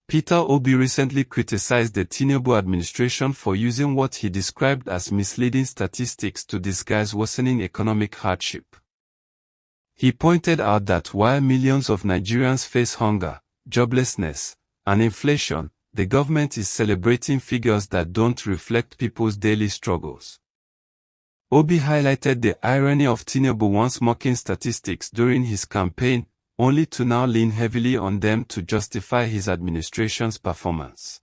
Peter Obi recently criticized the Tinubu administration for using what he described as misleading statistics to disguise worsening economic hardship. He pointed out that while millions of Nigerians face hunger, joblessness, and inflation, the government is celebrating figures that don't reflect people's daily struggles. Obi highlighted the irony of Tinubu once mocking statistics during his campaign, only to now lean heavily on them to justify his administration's performance.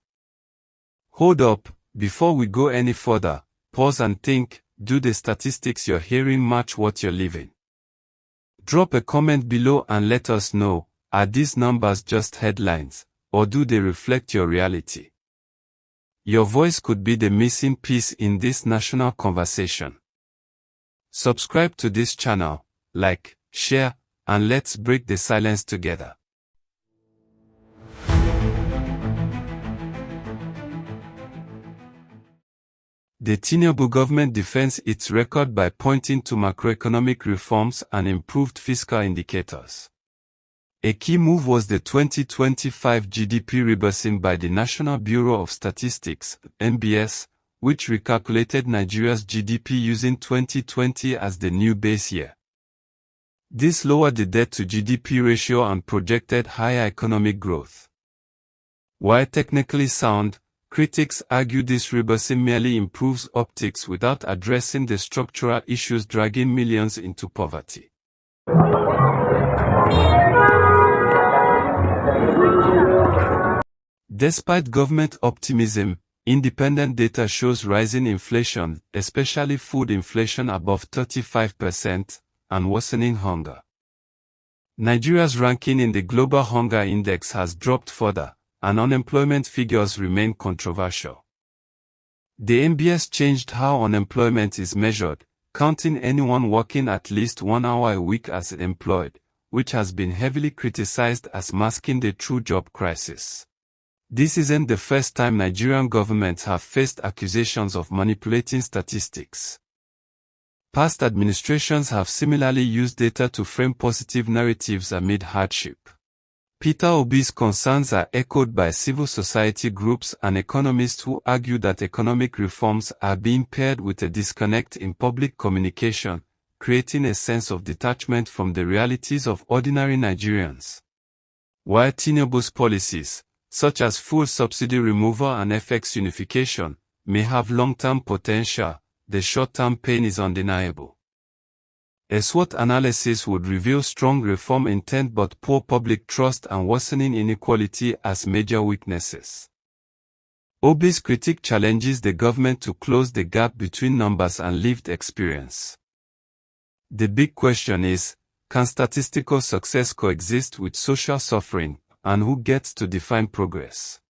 Hold up, before we go any further, pause and think, do the statistics you're hearing match what you're living? Drop a comment below and let us know, are these numbers just headlines, or do they reflect your reality? Your voice could be the missing piece in this national conversation. Subscribe to this channel, like, share, and let's break the silence together. The Tinubu government defends its record by pointing to macroeconomic reforms and improved fiscal indicators. A key move was the 2025 GDP rebasing by the National Bureau of Statistics, NBS, which recalculated Nigeria's GDP using 2020 as the new base year. This lowered the debt-to-GDP ratio and projected higher economic growth. While technically sound, critics argue this rebasing merely improves optics without addressing the structural issues dragging millions into poverty. Despite government optimism, independent data shows rising inflation, especially food inflation above 35%, and worsening hunger. Nigeria's ranking in the Global Hunger Index has dropped further, and unemployment figures remain controversial. The NBS changed how unemployment is measured, counting anyone working at least 1 hour a week as employed, which has been heavily criticized as masking the true job crisis. This isn't the first time Nigerian governments have faced accusations of manipulating statistics. Past administrations have similarly used data to frame positive narratives amid hardship. Peter Obi's concerns are echoed by civil society groups and economists who argue that economic reforms are being paired with a disconnect in public communication, creating a sense of detachment from the realities of ordinary Nigerians. While Tinubu's policies, such as full subsidy removal and FX unification, may have long-term potential, the short-term pain is undeniable. A SWOT analysis would reveal strong reform intent but poor public trust and worsening inequality as major weaknesses. Obi's critique challenges the government to close the gap between numbers and lived experience. The big question is, can statistical success coexist with social suffering, and who gets to define progress?